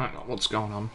Hang on, what's going on?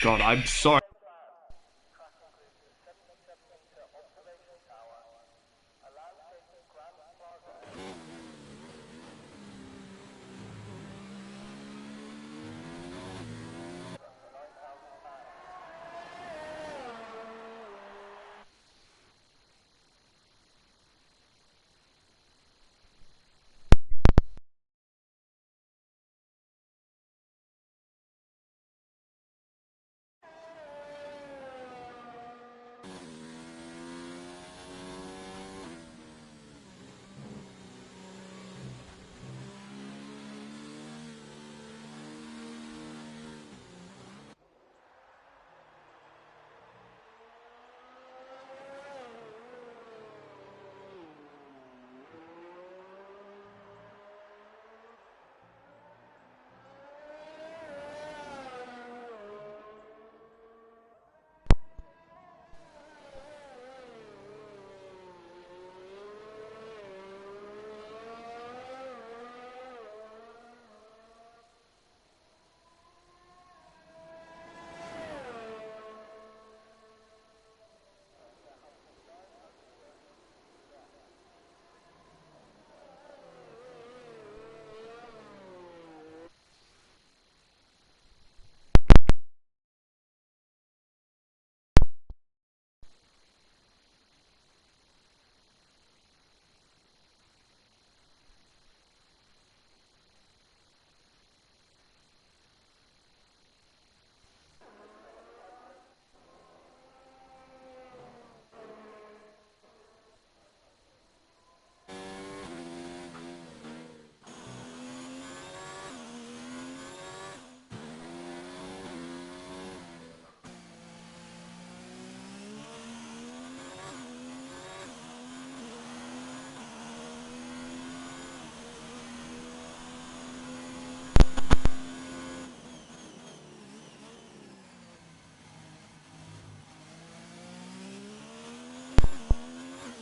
God, I'm sorry.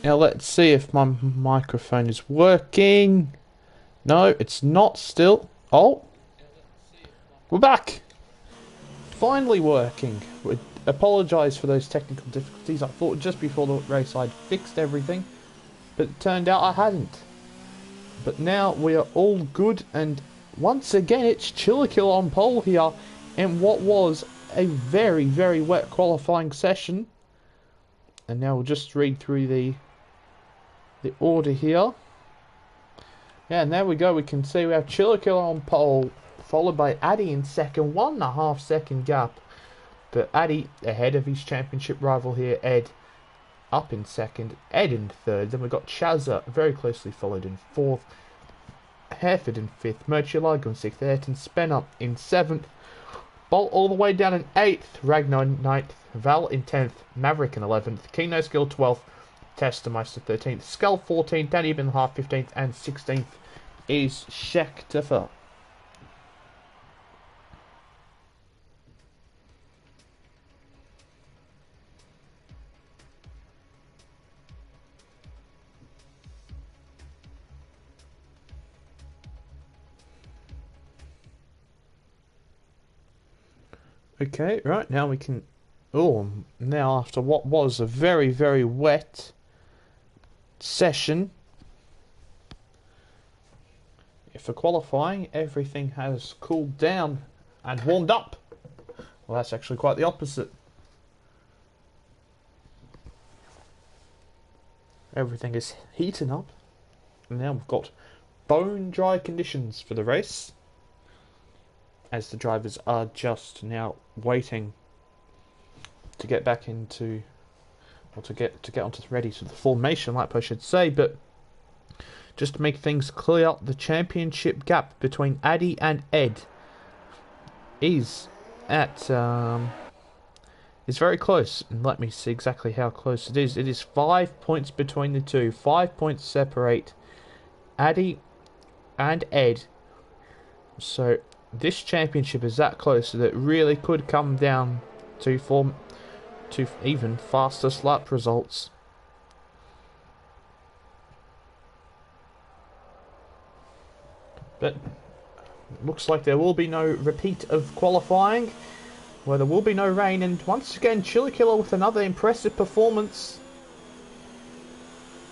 Now let's see if my microphone is working. No, it's not still. Oh, we're back. Finally working. apologise for those technical difficulties. I thought just before the race I'd fixed everything, but it turned out I hadn't. But now we are all good, and once again it's Chillikill on pole here in what was a very, very wet qualifying session. And now we'll just read through the order here. Yeah, and there we go. We can see we have Chillikill on pole, followed by Addy in second, 1.5 second gap. But Addy ahead of his championship rival here, Ed, up in second, Ed in third. Then we've got Chazza very closely followed in fourth, Hereford in fifth, Murcielago in sixth, Ayrton Spencer in seventh, Bolt all the way down in eighth, Ragnar in ninth, Val in 10th, Maverick in 11th, Kino Skill 12th, Testameister 13th, Skull 14th, Danny Bin half 15th, and 16th is Schechtefer. Okay, right, now we can... Oh, now after what was a very, very wet session, for qualifying, everything has cooled down and warmed up. Well, that's actually quite the opposite. Everything is heating up. And now we've got bone dry conditions for the race, as the drivers are just now waiting to get back into, or to get onto ready to the formation lap, I should say. But just to make things clear, the championship gap between Addy and Ed is at is very close. And let me see exactly how close it is. It is 5 points between the two. 5 points separate Addy and Ed. So this championship is that close that it really could come down to even fastest lap results. But looks like there will be no repeat of qualifying, where there will be no rain, and once again Chillikill with another impressive performance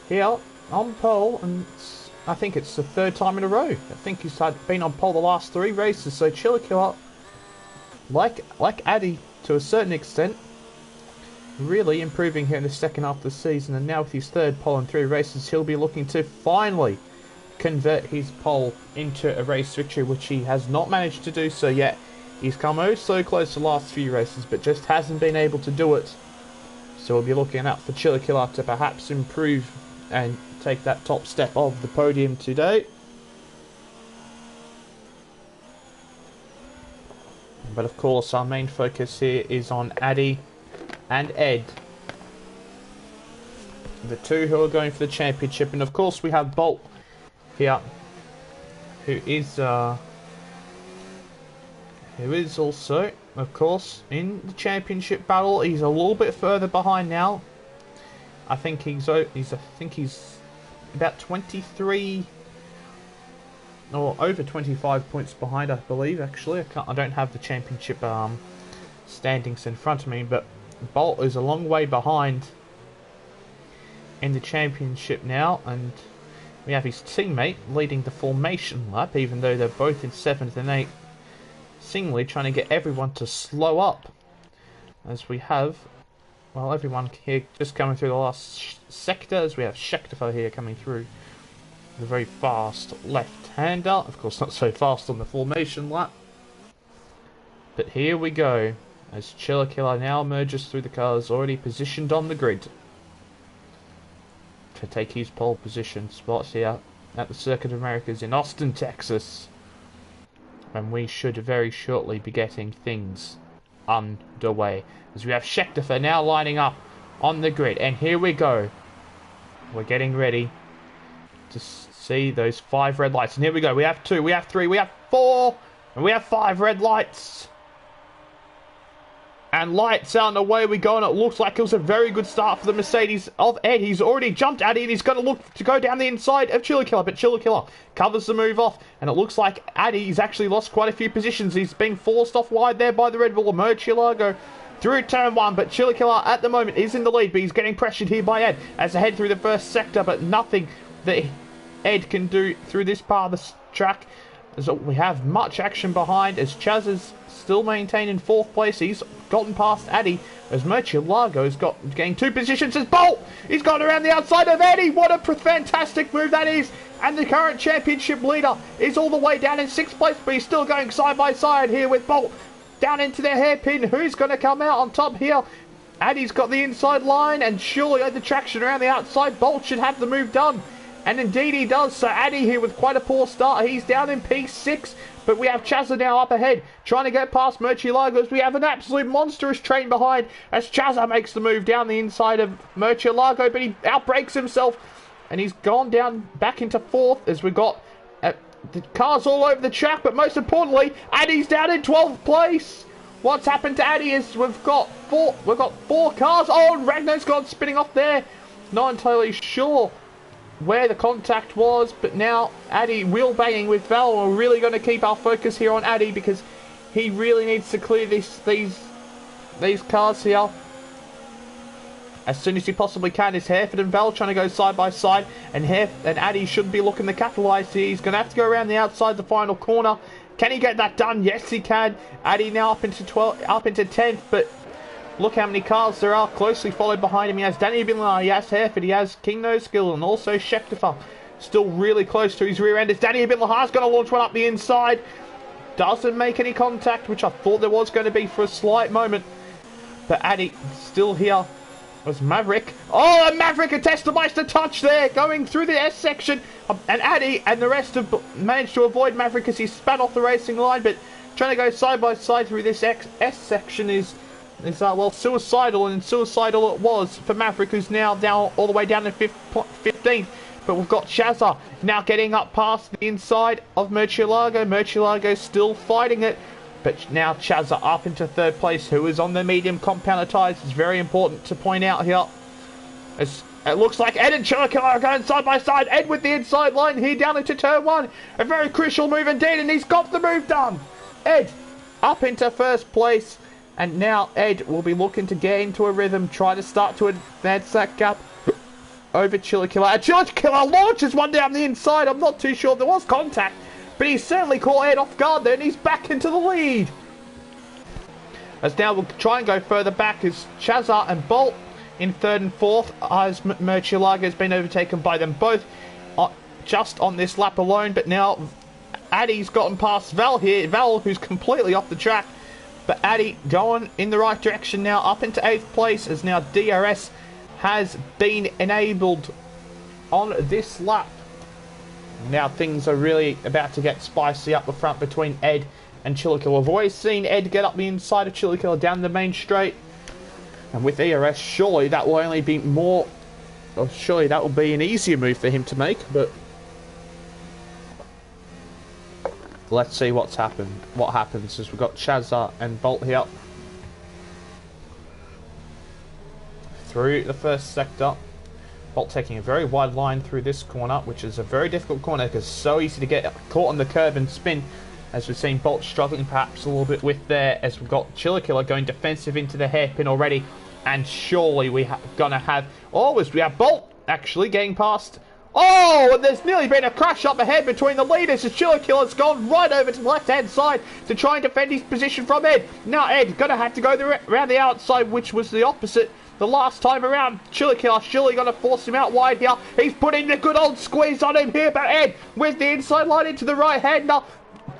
here on pole, and I think it's the third time in a row. I think he's been on pole the last 3 races, so Chillikill, like Addy to a certain extent, really improving here in the second half of the season, and now with his third pole in 3 races, he'll be looking to finally convert his pole into a race victory, which he has not managed to do so yet. He's come oh so close the last few races, but just hasn't been able to do it. So we'll be looking out for Chillikill to perhaps improve and take that top step of the podium today. But of course our main focus here is on Addy and Ed, the two who are going for the championship. And of course we have Bolt here, who is also, of course, in the championship battle. He's a little bit further behind now. I think he's about 23 or over 25 points behind, I believe. Actually, I don't have the championship standings in front of me, but Bolt is a long way behind in the championship now, and we have his teammate leading the formation lap, even though they're both in 7th and 8th, seemingly trying to get everyone to slow up, as we have, well, everyone here just coming through the last sector, as we have Schechtefer here coming through the very fast left-hander. Of course, not so fast on the formation lap. But here we go, as Chillikill now emerges through the cars, already positioned on the grid to take his pole position spots here at the Circuit of Americas in Austin, Texas, and we should very shortly be getting things underway, as we have Schechtefer now lining up on the grid. And here we go, we're getting ready to see those 5 red lights, and here we go. We have 2, we have 3, we have 4, and we have 5 red lights. And lights out and away we go, and it looks like it was a very good start for the Mercedes of Ed. He's already jumped Addy, and he's going to look to go down the inside of Chillikill, but Chillikill covers the move off, and it looks like Addy's actually lost quite a few positions. He's been forced off wide there by the Red Bull. Murcielago through turn 1, but Chili Killer at the moment is in the lead, but he's getting pressured here by Ed as they head through the first sector, but nothing that Ed can do through this part of the track. So we have much action behind as Chaz is still maintained in 4th place. He's gotten past Addy as Murcielago has got gained 2 positions as Bolt. He's gone around the outside of Eddie. What a fantastic move that is. And the current championship leader is all the way down in 6th place, but he's still going side by side here with Bolt down into their hairpin. Who's going to come out on top here? Addy's got the inside line, and surely the traction around the outside. Bolt should have the move done. And indeed he does. So Addy here with quite a poor start. He's down in P6. But we have Chazza now up ahead, trying to get past Murcielago. We have an absolute monstrous train behind as Chazza makes the move down the inside of Murcielago, but he outbrakes himself. And he's gone down back into 4th as we've got the cars all over the track. But most importantly, Addy's down in 12th place. What's happened to Addy is we've got four cars. Oh, and Ragnar's gone spinning off there. Not entirely sure where the contact was, but now Addy wheel banging with Val. We're really going to keep our focus here on Addy because he really needs to clear these cars here as soon as he possibly can. Is Hereford and Val trying to go side by side, and Addy should be looking to capitalise here. He's going to have to go around the outside the final corner. Can he get that done? Yes, he can. Addy now up into 10th, but look how many cars there are closely followed behind him. He has Danny Binlar, he has Hereford, he has King No Skill, and also Schectifer still really close to his rear end. As Danny Binlar's going to launch one up the inside. Doesn't make any contact, which I thought there was going to be for a slight moment. But Addy still here. Was Maverick. Oh, and Maverick attests to Meister touch there, going through the S section. And Addy and the rest have managed to avoid Maverick as he spat off the racing line. But trying to go side by side through this S section is well, suicidal, and suicidal it was for Maverick, who's now down all the way down to 15th. But we've got Chazza now getting up past the inside of Murcielago. Murcielago still fighting it, but now Chazza up into 3rd place, who is on the medium compounder tyres. It's very important to point out here. It looks like Ed and Chilico are going side by side. Ed with the inside line here down into turn 1. A very crucial move indeed, and he's got the move done. Ed up into 1st place. And now Ed will be looking to get into a rhythm, try to start to advance that gap over Chili Killer. And Chili Killer launches one down the inside. I'm not too sure if there was contact, but he certainly caught Ed off guard there, and he's back into the lead. As now we'll try and go further back as Chazza and Bolt in 3rd and 4th, as Murcielago has been overtaken by them both just on this lap alone. But now Addy's gotten past Val here. Val, who's completely off the track. But Addy going in the right direction now, up into 8th place, as now DRS has been enabled on this lap. Now things are really about to get spicy up the front between Ed and Chillikilla. We've always seen Ed get up the inside of Chillikilla down the main straight. And with DRS, surely that will only be more... Or surely that will be an easier move for him to make, but... Let's see what happens as we've got Chazza and Bolt here. Through the first sector. Bolt taking a very wide line through this corner, which is a very difficult corner because it's so easy to get caught on the curb and spin. As we've seen Bolt struggling perhaps a little bit with there, as we've got Chillikilla going defensive into the hairpin already. And surely we're gonna have... Oh, as we have Bolt actually getting past... Oh, and there's nearly been a crash up ahead between the leaders as Chillikilla's gone right over to the left-hand side to try and defend his position from Ed. Now Ed's going to have to go around the outside, which was the opposite the last time around. Chillikilla surely going to force him out wide here. He's putting the good old squeeze on him here, but Ed with the inside line into the right-hand. Now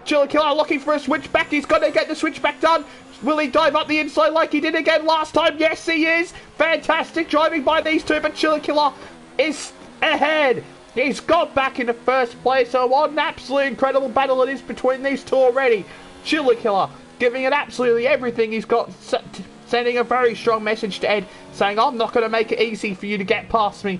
Chillikilla looking for a switchback. He's got to get the switchback done. Will he dive up the inside like he did again last time? Yes, he is. Fantastic driving by these two, but Chillikilla is ahead. He's got back into 1st place. So what an absolutely incredible battle it is between these two already. Chillikilla giving it absolutely everything he's got, sending a very strong message to Ed saying, I'm not going to make it easy for you to get past me.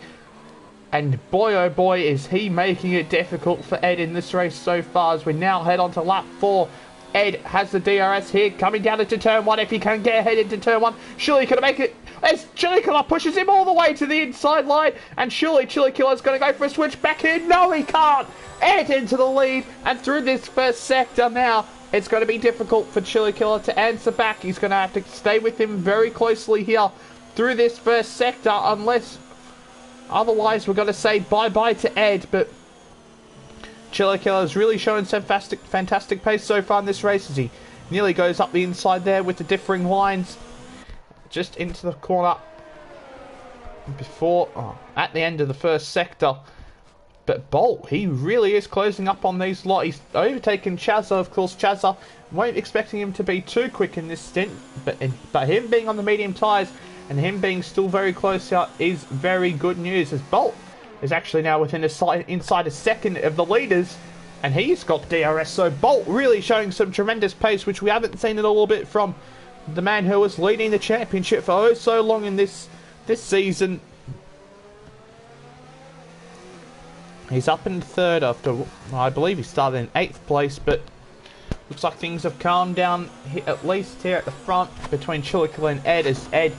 And boy oh boy is he making it difficult for Ed in this race so far, as we now head on to lap 4. Ed has the DRS here, coming down into turn 1. If he can get ahead into turn 1, surely he can make it. As Chillikilla pushes him all the way to the inside line, and surely Chillikilla's going to go for a switch back here. No, he can't. Ed into the lead, and through this first sector now, it's going to be difficult for Chili Killer to answer back. He's going to have to stay with him very closely here through this first sector, unless otherwise we're going to say bye-bye to Ed. But Chili Killer has really shown some fantastic pace so far in this race, as he nearly goes up the inside there with the differing lines, just into the corner before, at the end of the first sector. But Bolt, he really is closing up on these lot. He's overtaken Chazza, of course. Chazza, weren't expecting him to be too quick in this stint, but him being on the medium tyres and him being still very close here is very good news, as Bolt is actually now within inside a second of the leaders, and he's got DRS. So Bolt really showing some tremendous pace, which we haven't seen in a little bit from the man who was leading the championship for oh so long in this season. He's up in third after, I believe he started in 8th place, but looks like things have calmed down at least here at the front between Chili Killer and Ed, as Ed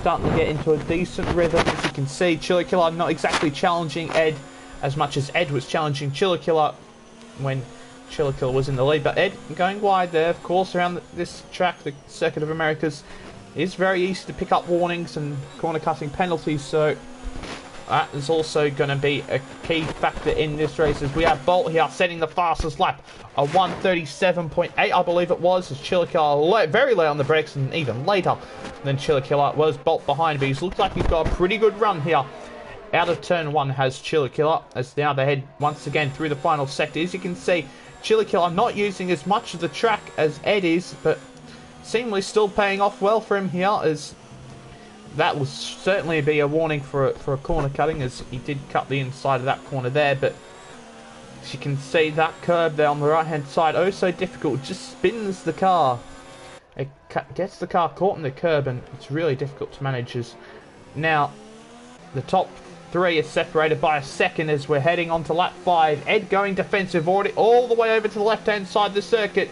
starting to get into a decent rhythm. As you can see, Chili Killer not exactly challenging Ed as much as Ed was challenging Chili Killer when Chili Killer was in the lead. But Ed going wide there, of course, around this track, the Circuit of Americas, is very easy to pick up warnings and corner cutting penalties, so that is also going to be a key factor in this race, as we have Bolt here setting the fastest lap, a 1:37.8 I believe it was, as Chili Killer very late on the brakes, and even later than Chili Killer was Bolt behind, but he looks like he's got a pretty good run here. Out of turn 1 has Chili Killer, as now they head once again through the final sector. As you can see, Chili Killer not using as much of the track as Ed is, but seemingly still paying off well for him here, as that will certainly be a warning for a corner cutting, as he did cut the inside of that corner there. But as you can see, that curb there on the right hand side, oh so difficult, just spins the car. It gets the car caught in the curb, and it's really difficult to manage. As now the top 3 is separated by a second as we're heading on to lap 5. Ed going defensive already all the way over to the left hand side of the circuit.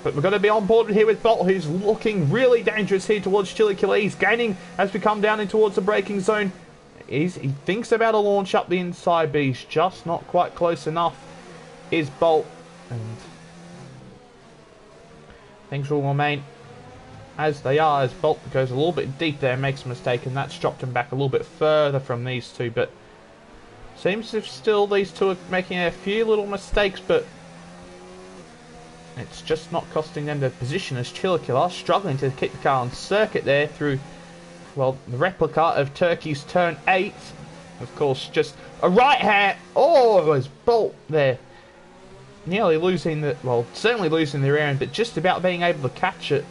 But we're going to be on board here with Bolt, who's looking really dangerous here towards Chili Killer. He's gaining as we come down in towards the braking zone. He thinks about a launch up the inside, but he's just not quite close enough, is Bolt. And things will remain as they are, as Bolt goes a little bit deep there and makes a mistake, and that's dropped him back a little bit further from these two. But seems as if still these two are making a few little mistakes, but it's just not costing them their position, as Chili Killer struggling to keep the car on circuit there through, well, the replica of Turkey's turn 8. Of course, just a right hand. Oh, it was Bolt there. Nearly losing the, well, certainly losing their air, but just about being able to catch it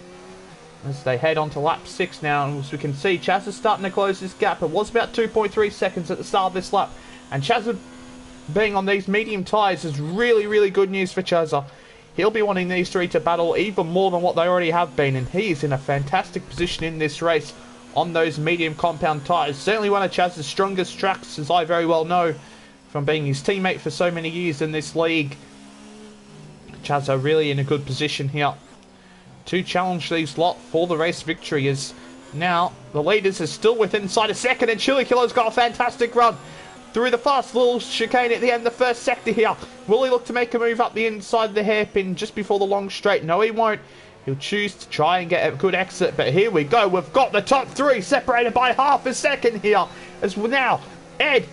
as they head on to lap 6 now. And as we can see, Chaz is starting to close this gap. It was about 2.3 seconds at the start of this lap, and Chaz being on these medium tyres is really, really good news for Chazza. He'll be wanting these 3 to battle even more than what they already have been, and he is in a fantastic position in this race on those medium compound tyres. Certainly one of Chaz's strongest tracks, as I very well know from being his teammate for so many years in this league. Chaz are really in a good position here to challenge these lot for the race victory, as now the leaders are still within inside a second, and Chili Killer's got a fantastic run through the fast little chicane at the end of the first sector here. Will he look to make a move up the inside of the hairpin just before the long straight? No, he won't. He'll choose to try and get a good exit, but here we go. We've got the top 3 separated by half a second here, as now Ed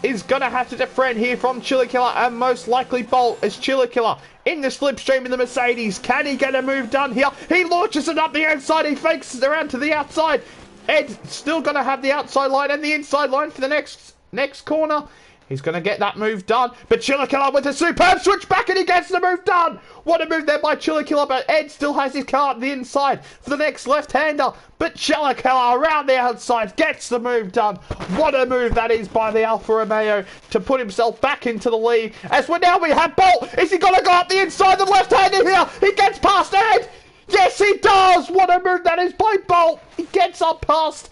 is going to have to defend here from Chili Killer, and most likely Bolt, as Chili Killer in the slipstream in the Mercedes. Can he get a move done here? He launches it up the outside. He fakes it around to the outside. Ed still going to have the outside line and the inside line for the next corner. He's going to get that move done, but Chili Killer with a superb switch back, and he gets the move done. What a move there by Chili Killer, but Ed still has his car at the inside for the next left-hander, but Chili Killer around the outside gets the move done. What a move that is by the Alfa Romeo to put himself back into the lead, as we have Bolt. Is he going to go up the inside, the left-hander here? He gets past Ed. Yes, he does. What a move that is by Bolt. He gets up past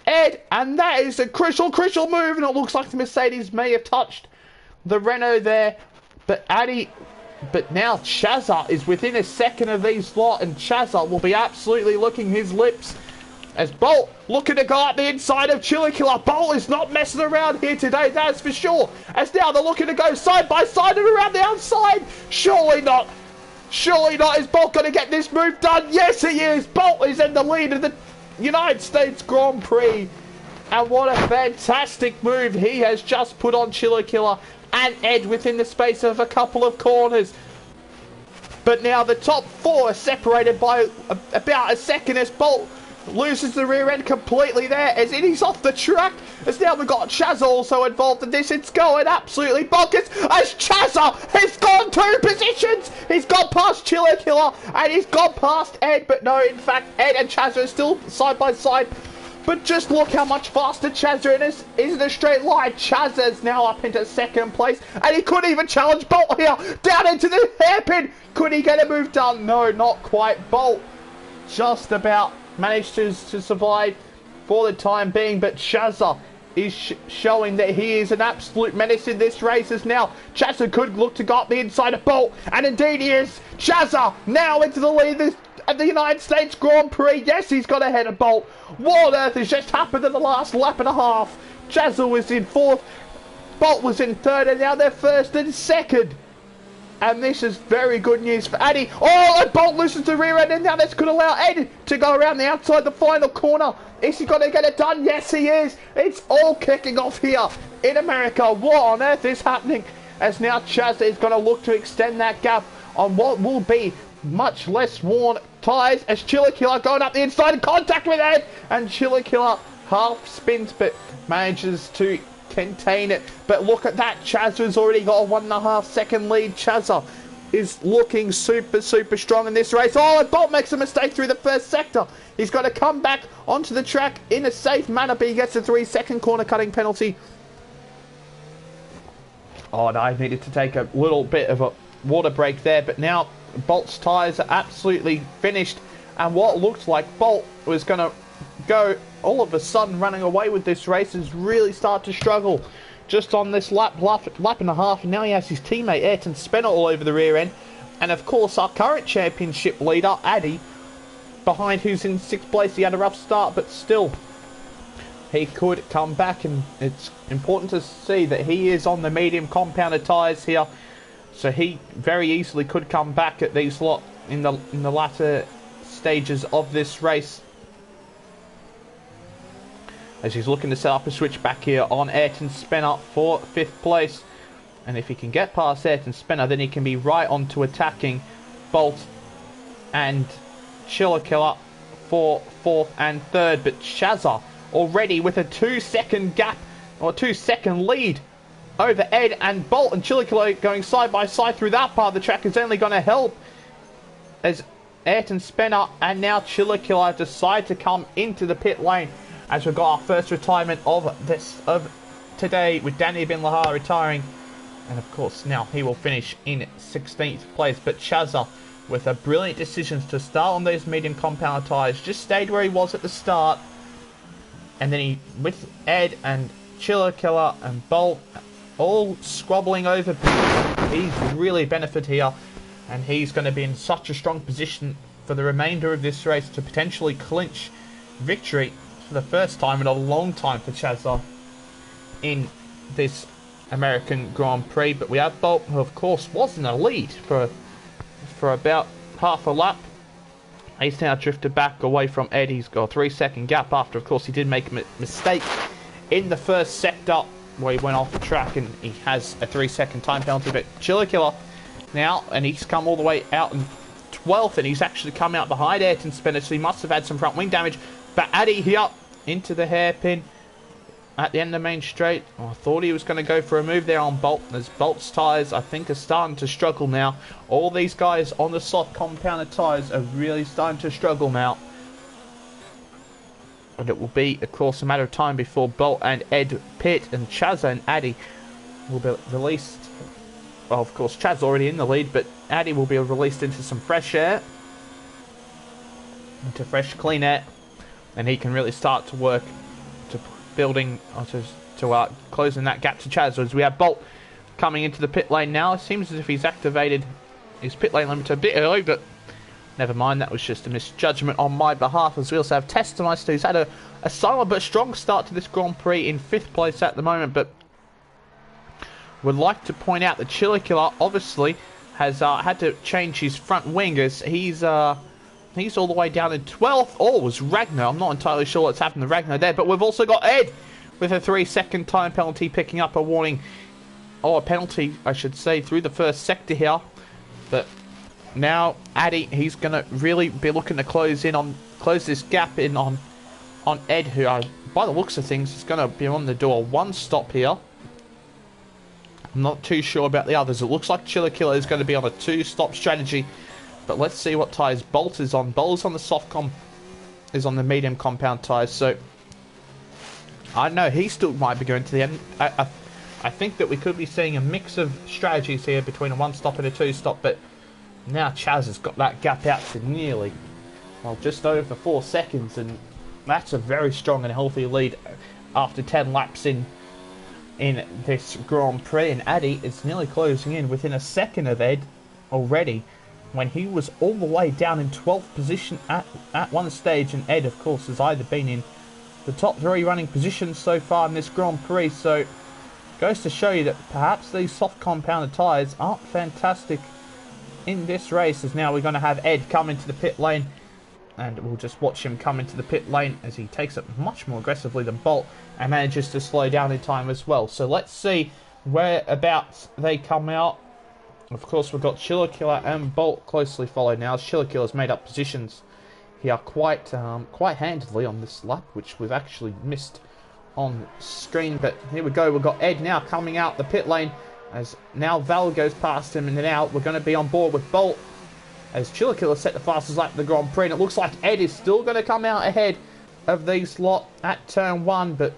Ed, and that is a crucial move, and it looks like the Mercedes may have touched the Renault there, but now Chazza is within a second of these lot, and Chazza will be absolutely licking his lips as Bolt looking to go up the inside of Chili Killer. Bolt is not messing around here today, that's for sure, as now they're looking to go side by side and around the outside. Surely not. Surely not. Is Bolt going to get this move done? Yes, he is. Bolt is in the lead of the United States Grand Prix. And what a fantastic move he has just put on Chiller Killer and Ed within the space of a couple of corners. But now the top four are separated by about a second as Bolt loses the rear end completely there as he's off the track. As now we've got Chazza also involved in this. It's going absolutely bonkers as Chazza has gone 2 positions. He's gone past Chiller Killer and he's gone past Ed. But no, in fact, Ed and Chazza are still side by side. But just look how much faster Chazza is in a straight line. Chazza is now up into second place. And he couldn't even challenge Bolt here. Down into the hairpin. Could he get a move done? No, not quite. Bolt just about managed to survive for the time being. But Chazza is showing that he is an absolute menace in this race. As now Chazza could look to go up the inside of Bolt. And indeed he is. Chazza now into the lead of the United States Grand Prix. Yes, he's got ahead of Bolt. What on earth has just happened in the last lap and a half? Chazza was in 4th, Bolt was in 3rd, and now they're 1st and 2nd. And this is very good news for Addy. Oh, and Bolt loses the rear end, and now this could allow Ed to go around the outside the final corner. Is he going to get it done? Yes, he is. It's all kicking off here in America. What on earth is happening? As now Chazza is going to look to extend that gap on what will be much less worn tyres as Chiller Killer going up the inside in contact with Ed, and Chiller Killer half spins but manages to contain it. But look at that, Chazza's already got a 1.5 second lead. Chazza is looking super strong in this race. Oh, and Bolt makes a mistake through the first sector. He's got to come back onto the track in a safe manner, but he gets a 3-second corner cutting penalty. Oh, and I needed to take a little bit of a water break there, but now Bolt's tyres are absolutely finished, and what looked like Bolt was going to go all of a sudden running away with this race has really started to struggle just on this lap and a half, and now he has his teammate Ayrton Spencer all over the rear end, and of course our current championship leader Addy behind, who's in 6th place. He had a rough start, but still he could come back, and it's important to see that he is on the medium compounded tyres here. So he very easily could come back at these lot in the latter stages of this race. As he's looking to set up a switch back here on Ayrton Spencer for 5th place. And if he can get past Ayrton Spencer, then he can be right on to attacking Bolt and Chiller Killer for 4th and 3rd. But Chazza already with a 2-second gap, or 2-second lead over Ed, and Bolt and Chiller Killer going side by side through that part of the track is only going to help as Ayrton Spencer and now Chiller Killer decide to come into the pit lane, as we've got our first retirement of today with Danny Bin Lahar retiring, and of course now he will finish in 16th place. But Chazza with a brilliant decision to start on those medium compound tyres, just stayed where he was at the start, and then he, with Ed and Chiller Killer and Bolt all squabbling over, he's really benefited here, and he's going to be in such a strong position for the remainder of this race to potentially clinch victory for the first time in a long time for Chazza in this American Grand Prix. But we have Bolt, who of course was in a lead for about half a lap. He's now drifted back away from Ed. He's got a 3-second gap after, of course, he did make a mistake in the first sector where he went off the track, and he has a 3-second time penalty. But Chiller Killer now, and he's come all the way out in 12th, and he's actually come out behind Ayrton Spencer, so he must have had some front wing damage. But Addy here into the hairpin at the end of the main straight. Oh, I thought he was going to go for a move there on Bolt, as Bolt's tyres, I think, are starting to struggle now. All these guys on the soft compounded tyres are really starting to struggle now. And it will be, of course, a matter of time before Bolt and Ed pit, and Chazza and Addy will be released. Well, of course, Chaz's already in the lead, but Addy will be released into some fresh air, into fresh, clean air, and he can really start to work to building, to closing that gap to Chaz. As we have Bolt coming into the pit lane now. It seems as if he's activated his pit lane limiter a bit early, but never mind, that was just a misjudgment on my behalf. As we also have Testameister, who's had a solid but strong start to this Grand Prix in 5th place at the moment, but would like to point out that Chiller Killer obviously has had to change his front wing as he's all the way down in 12th. Oh, it was Ragnar. I'm not entirely sure what's happened to Ragnar there, but we've also got Ed with a 3-second time penalty, picking up a warning, or a penalty, I should say, through the first sector here. But now Addy, he's going to really be looking to close this gap in on Ed, who, by the looks of things, is going to be on the door one stop here. I'm not too sure about the others. It looks like Chiller Killer is going to be on a 2-stop strategy. But let's see what tyres Bolt is on. Bolt is on the is on the medium compound tyres. So I don't know. He still might be going to the end. I think that we could be seeing a mix of strategies here between a 1-stop and a 2-stop. But now Chaz has got that gap out to nearly, well, just over 4 seconds. And that's a very strong and healthy lead after 10 laps in this Grand Prix. And Addy is nearly closing in within a second of Ed already, when he was all the way down in 12th position at one stage. And Ed, of course, has either been in the top 3 running positions so far in this Grand Prix. So goes to show you that perhaps these soft compounded tyres aren't fantastic in this race. As now we're going to have Ed come into the pit lane, and we'll just watch him come into the pit lane as he takes it much more aggressively than Bolt and manages to slow down in time as well. So let's see whereabouts they come out. Of course, we've got Chiller Killer and Bolt closely followed now. Chiller Killer's made up positions here quite handedly on this lap, which we've actually missed on screen. But here we go. We've got Ed now coming out the pit lane as now Val goes past him, and now we're going to be on board with Bolt as Chiller Killer set the fastest lap of the Grand Prix. And it looks like Ed is still going to come out ahead of these lot at turn 1, but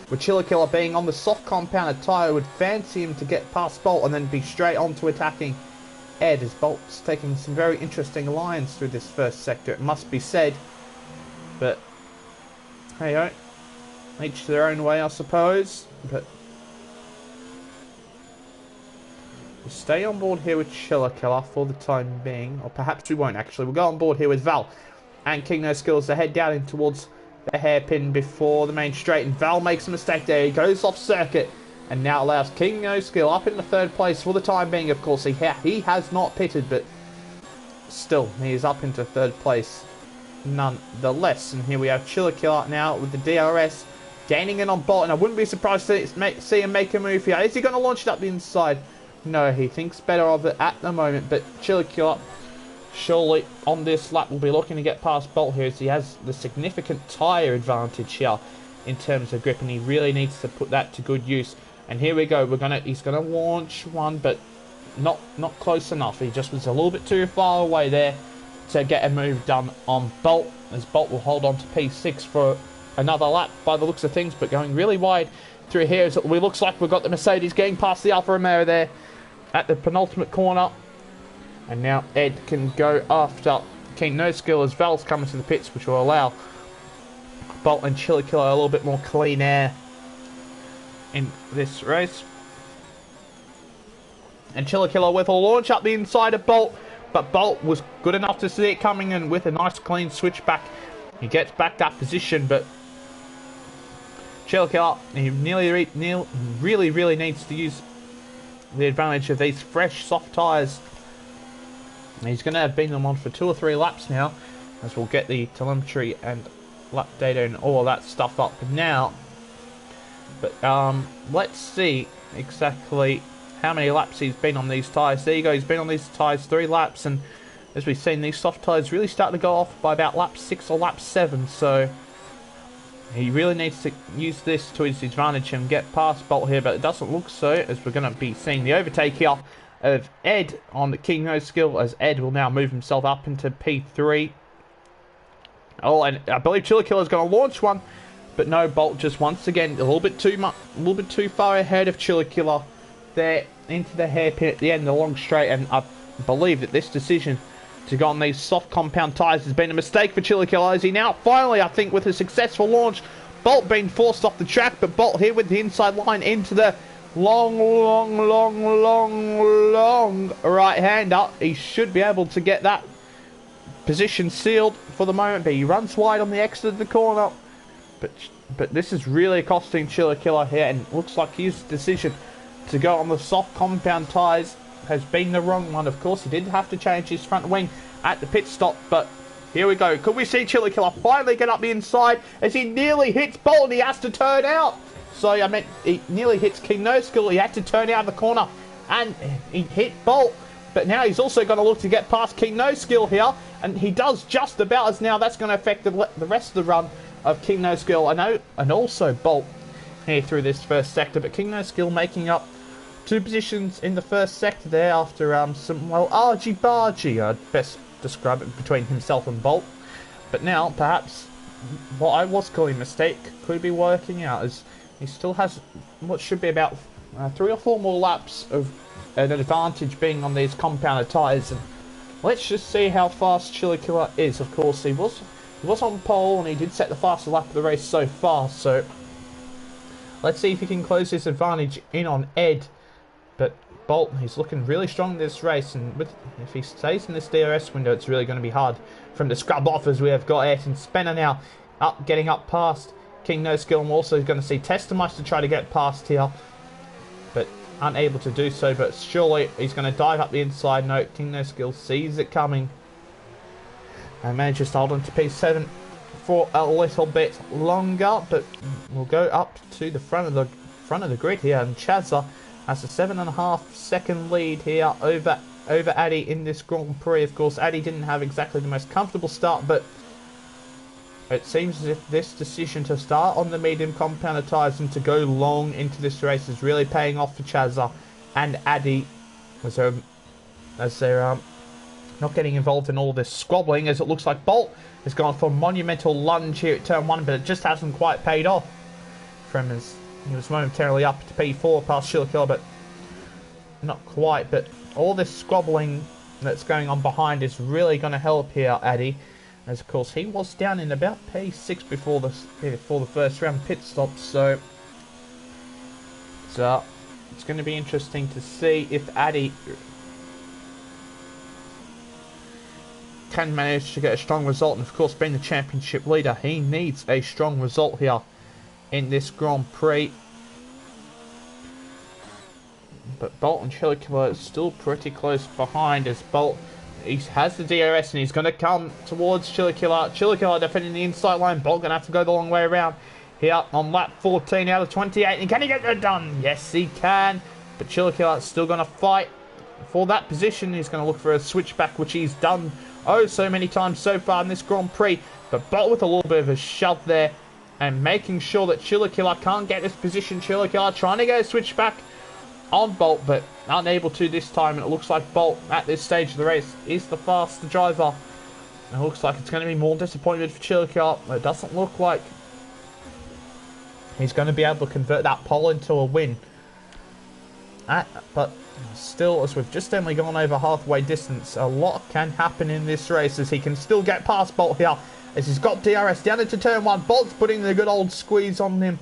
with Chiller Killer being on the soft compounded tyre, would fancy him to get past Bolt and then be straight on to attacking Ed, as Bolt's taking some very interesting lines through this first sector, it must be said. But hey-ho, each to their own way, I suppose. But we'll stay on board here with Chiller Killer for the time being, or perhaps we won't actually. We'll go on board here with Val and King No Skills to head down in towards the hairpin before the main straight, and Val makes a mistake there. He goes off circuit and now allows King No Skill up in the 3rd place for the time being. Of course, he has not pitted, but still he is up into 3rd place nonetheless. And here we have Chiller Killer now with the DRS gaining in on Bolt, and I wouldn't be surprised to see him make a move here. Is he going to launch it up the inside? No, he thinks better of it at the moment, but Chiller Killer surely on this lap will be looking to get past Bolt here, as he has the significant tyre advantage here in terms of grip, and he really needs to put that to good use. And here we go. He's gonna launch one, but not close enough. He just was a little bit too far away there to get a move done on Bolt, as Bolt will hold on to P6 for another lap by the looks of things, but going really wide through here. As it looks like we've got the Mercedes getting past the Alfa Romeo there at the penultimate corner. And now Ed can go after King No Skill as Val's coming to the pits, which will allow Bolt and Chiller Killer a little bit more clean air in this race. And Chiller Killer with a launch up the inside of Bolt, but Bolt was good enough to see it coming in with a nice clean switch back. He gets back that position, but Chiller Killer, he really needs to use the advantage of these fresh soft tyres. He's going to have been them on for 2 or 3 laps now, as we'll get the telemetry and lap data and all of that stuff up now. But let's see exactly how many laps he's been on these tyres. There you go, he's been on these tyres 3 laps, and as we've seen, these soft tyres really start to go off by about lap 6 or lap 7, so he really needs to use this to his advantage and get past Bolt here, but it doesn't look so, as we're going to be seeing the overtake here of Ed on the King No Skill, as Ed will now move himself up into P3. Oh, and I believe Chiller Killer is going to launch one, but no, Bolt just once again a little bit too far ahead of Chiller Killer there into the hairpin at the end of the long straight. And I believe that this decision to go on these soft compound tyres has been a mistake for Chiller Killer, as he now finally, I think, with a successful launch, Bolt being forced off the track, but Bolt here with the inside line into the long right-hander. He should be able to get that position sealed for the moment, but he runs wide on the exit of the corner. But this is really costing Chiller Killer here, and it looks like his decision to go on the soft compound tyres has been the wrong one. Of course, he did have to change his front wing at the pit stop, but here we go. Could we see Chili Killer finally get up the inside as he nearly hits Bolt and he has to turn out? So I meant he nearly hits King No Skill. He had to turn out of the corner and he hit Bolt. But now he's also going to look to get past King No Skill here, and he does just about, as now that's going to affect the rest of the run of King No Skill. I know, and also Bolt here through this first sector, but King No Skill making up 2 positions in the first sector there after some, well, argy-bargy, I'd best describe it, between himself and Bolt. But now, perhaps, what I was calling a mistake could be working out, as he still has what should be about 3 or 4 more laps of an advantage being on these compounded tyres. And let's just see how fast Chili Killer is. Of course, he was on pole and he did set the fastest lap of the race so far, so let's see if he can close this advantage in on Ed. But Bolt, he's looking really strong in this race, and if he stays in this DRS window, it's really going to be hard for him to scrub off, as we have got Ayrton Spencer now getting up past King No Skill. I'm also going to see Testamice to try to get past here, but unable to do so. But surely he's going to dive up the inside. No, King No Skill sees it coming and manages to hold on to P7 for a little bit longer. But we'll go up to the front of the grid here, and Chazza has a 7.5 second lead here over Addy in this Grand Prix. Of course, Addy didn't have exactly the most comfortable start, but it seems as if this decision to start on the medium compounded tyres and to go long into this race is really paying off for Chazza and Addy, as they're not getting involved in all this squabbling, as it looks like Bolt has gone for a monumental lunge here at turn 1, but it just hasn't quite paid off from his. He was momentarily up to P4 past Chili Killer, but not quite. But all this squabbling that's going on behind is really going to help here, Addy, as of course he was down in about P6 before the first round pit stop. So it's going to be interesting to see if Addy can manage to get a strong result. And of course, being the championship leader, he needs a strong result here in this Grand Prix. But Bolt and Chili Killer is still pretty close behind, as Bolt, he has the DRS and he's going to come towards Chili Killer. Chili Killer defending the inside line. Bolt going to have to go the long way around here on lap 14 out of 28. And can he get that done? Yes, he can. But Chili Killer is still going to fight for that position. He's going to look for a switchback, which he's done oh so many times so far in this Grand Prix. But Bolt with a little bit of a shove there, and making sure that Chili Killer can't get this position. Chili Killer trying to go switch back on Bolt, but unable to this time. And it looks like Bolt at this stage of the race is the faster driver. And it looks like it's going to be more disappointment for Chili Killer. It doesn't look like he's going to be able to convert that pole into a win. But still, as we've just only gone over halfway distance, a lot can happen in this race, as he can still get past Bolt here, as he's got DRS down into turn 1. Bolt's putting the good old squeeze on him,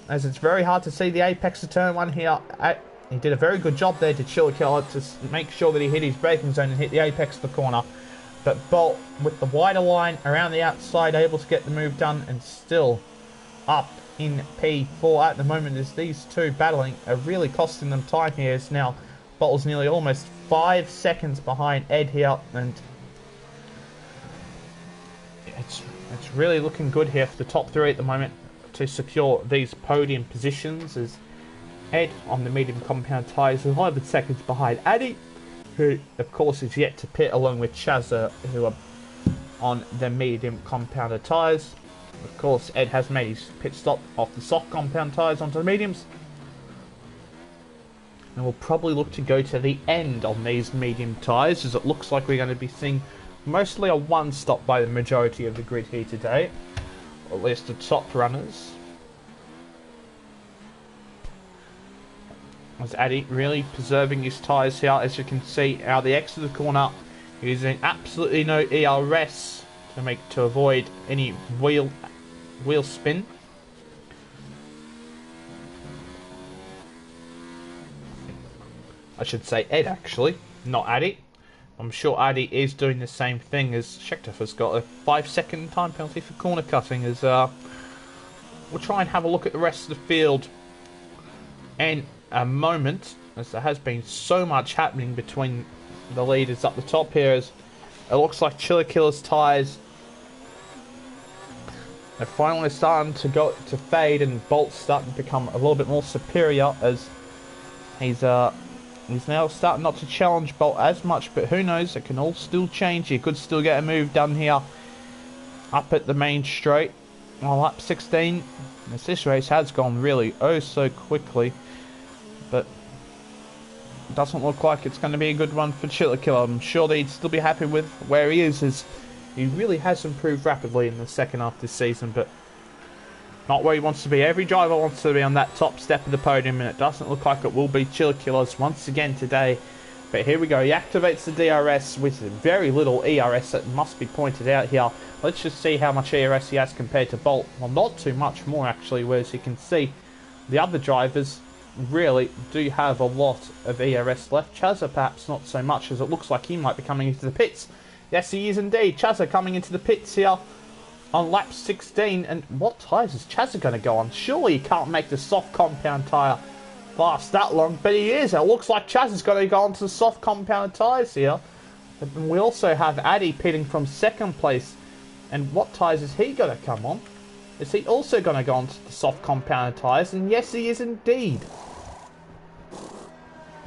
as it's very hard to see the apex of turn 1 here. He did a very good job there to Chili Killer to make sure that he hit his braking zone and hit the apex of the corner. But Bolt, with the wider line around the outside, able to get the move done, and still up in P4 at the moment, as these two battling are really costing them time here. As now Bolt's nearly almost 5 seconds behind Ed here, and it's really looking good here for the top 3 at the moment to secure these podium positions, as Ed on the medium compound tyres is 11 seconds behind Addy, who of course is yet to pit, along with Chazza, who are on the medium compounded tyres. Of course, Ed has made his pit stop off the soft compound tyres onto the mediums, and we'll probably look to go to the end on these medium tyres, as it looks like we're going to be seeing mostly a one stop by the majority of the grid here today, or at least the top runners. As Addy really preserving his tyres here, as you can see out of the exit of the corner, using absolutely no ERS to avoid any wheel spin. I should say Ed, actually, not Addy. I'm sure Addy is doing the same thing, as Scheckter has got a 5-second time penalty for corner cutting. As we'll try and have a look at the rest of the field in a moment. as there has been so much happening between the leaders up the top here, as it looks like Chiller Killer's tyres are finally starting to fade, and Bolt's starting to become a little bit more superior, as he's now starting not to challenge Bolt as much, but who knows, it can all still change. He could still get a move done here up at the main straight on lap 16. As this race has gone really oh so quickly, but it doesn't look like it's going to be a good one for Chiller Killer. I'm sure that he'd still be happy with where he is, as he really has improved rapidly in the second half this season, but not where he wants to be. Every driver wants to be on that top step of the podium, and it doesn't look like it will be Chiller Killer's once again today. But here we go. He activates the DRS with very little ERS, that must be pointed out here. Let's just see how much ERS he has compared to Bolt. Well, not too much more actually, whereas you can see the other drivers really do have a lot of ERS left. Chazza perhaps not so much, as it looks like he might be coming into the pits. Yes, he is indeed. Chazza coming into the pits here on lap 16. And what tyres is Chazza going to go on? Surely he can't make the soft compound tyre last that long, but he is. It looks like Chazza's going to go on to the soft compound tyres here. And we also have Addy pitting from second place. And what tyres is he going to come on? Is he also going to go on to the soft compound tyres? And yes, he is indeed.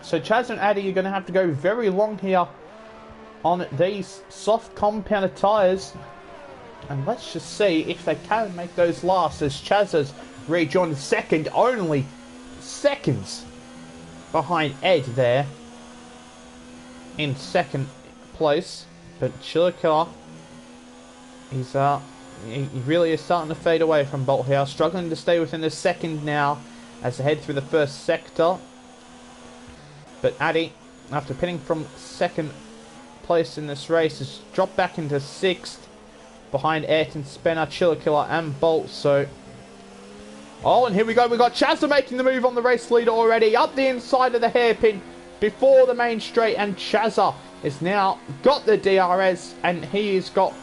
So Chaz and Addy are going to have to go very long here on these soft compounded tyres, and let's just see if they can make those last, as Chaz has rejoined second, only seconds behind Ed there in second place. But Chiller Killer, he really is starting to fade away from Bolt here, struggling to stay within the second now as they head through the first sector. But Addy, after pitting from second place in this race, has dropped back into sixth behind Ayrton Spencer, Chiller Killer and Bolt. So and here we go, we've got Chazza making the move on the race leader already, up the inside of the hairpin before the main straight, and Chazza has now got the DRS, and he's got,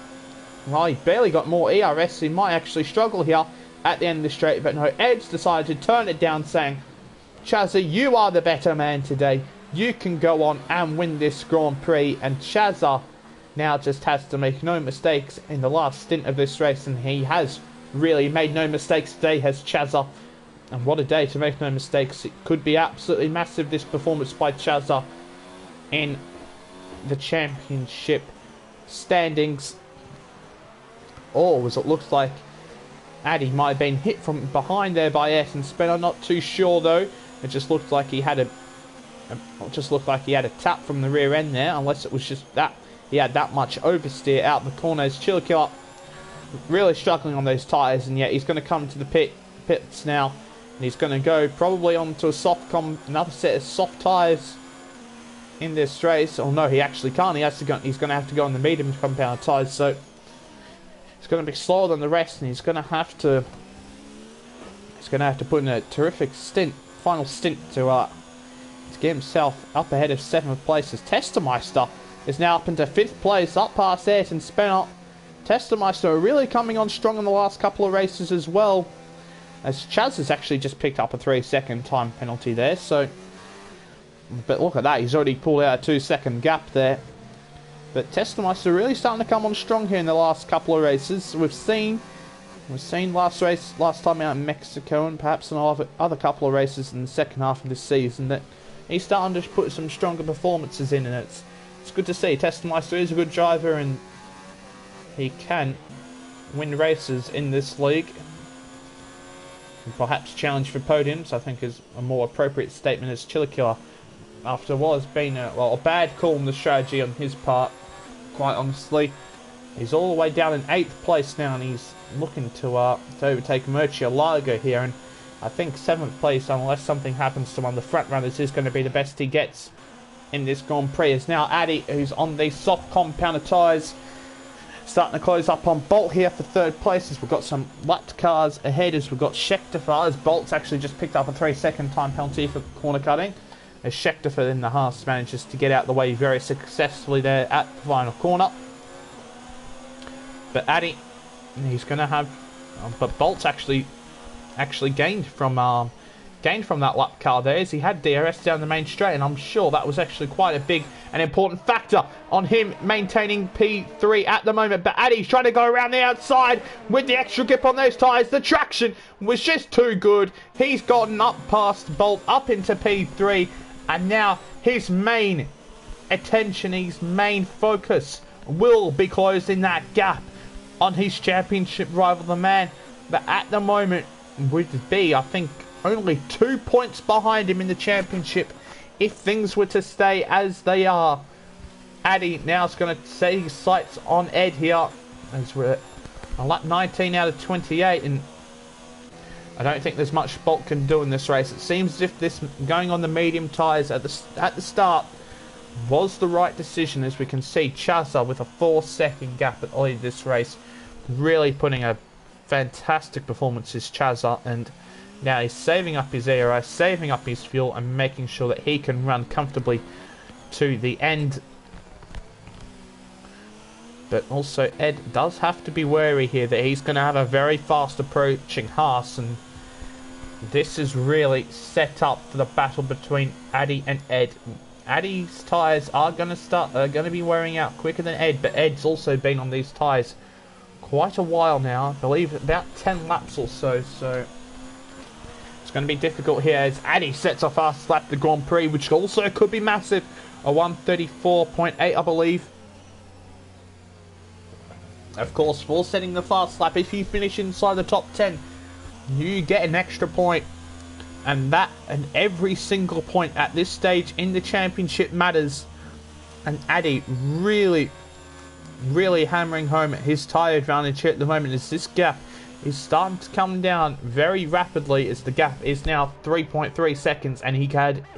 well, he barely got more ERS. He might actually struggle here at the end of the straight, but no, Ed's decided to turn it down, saying, Chazza, you are the better man today. You can go on and win this Grand Prix. And Chazza now just has to make no mistakes in the last stint of this race, and he has really made no mistakes today, has Chazza. And what a day to make no mistakes. It could be absolutely massive, this performance by Chazza in the championship standings. Or as it looks like Addy might have been hit from behind there by Ayrton Spencer. Not too sure though. It just looked like he had a tap from the rear end there, unless it was just that he had that much oversteer out the corners. Chiller Killer really struggling on those tyres, and yet he's going to come to the pits now, and he's going to go probably onto another set of soft tyres in this race. Oh no, he actually can't. He's going to have to go on the medium compound tyres, so it's going to be slower than the rest, and he's going to have to put in a terrific final stint to get himself up ahead of 7th place, as Testemeister is now up into 5th place, up past Ayrton Spencer. Testemeister really coming on strong in the last couple of races as well, as Chaz has actually just picked up a 3-second time penalty there. So, but look at that, he's already pulled out a 2-second gap there. But Testemeister really starting to come on strong here in the last couple of races. We've seen last time out in Mexico, and perhaps in other couple of races in the second half of this season, that he's starting to put some stronger performances in, and it's good to see. Testemeister is a good driver, and he can win races in this league. And perhaps challenge for podiums, I think, is a more appropriate statement, as Chiller Killer, after what has been a bad call in the strategy on his part, quite honestly. He's all the way down in 8th place now, and he's looking to overtake Murcielago here, and I think 7th place, unless something happens to one of the front runners, is going to be the best he gets in this Grand Prix. Is now Addy, who's on these soft compounded tyres, starting to close up on Bolt here for 3rd place, as we've got some lapped cars ahead, as we've got Schechter, as Bolt's actually just picked up a 3-second time penalty for corner cutting, as Schechter in the Haas manages to get out the way very successfully there at the final corner. But Addy, he's going to have, but Bolt's actually gained from gained from that lap car there is he had DRS down the main straight, and I'm sure that was actually quite a big and important factor on him maintaining P3 at the moment. But Addy's trying to go around the outside with the extra grip on those tyres. The traction was just too good. He's gotten up past Bolt, up into P3, and now his main attention, his main focus will be closing that gap on his championship rival, the man that at the moment would be, I think, only 2 points behind him in the championship if things were to stay as they are. Addy now is going to set his sights on Ed here as we're on lap 19 out of 28, and I don't think there's much Bolt can do in this race. It seems as if this going on the medium tyres at the start was the right decision, as we can see Chazza with a 4-second gap at the lead of this race, really putting a fantastic performance is Chazza, and now he's saving up his aero, saving up his fuel, and making sure that he can run comfortably to the end. But also Ed does have to be wary here that he's going to have a very fast approaching Haas, and this is really set up for the battle between Addy and Ed. Addy's tyres are going to be wearing out quicker than Ed, but Ed's also been on these tyres quite a while now, I believe about 10 laps or so, so it's going to be difficult here as Addy sets a fast lap the Grand Prix, which also could be massive, a 1:34.8 I believe. Of course, for setting the fast lap, if you finish inside the top 10, you get an extra point, and every single point at this stage in the championship matters, and Addy really hammering home his tyre advantage here at the moment as this gap is starting to come down very rapidly, as the gap is now 3.3 seconds, and he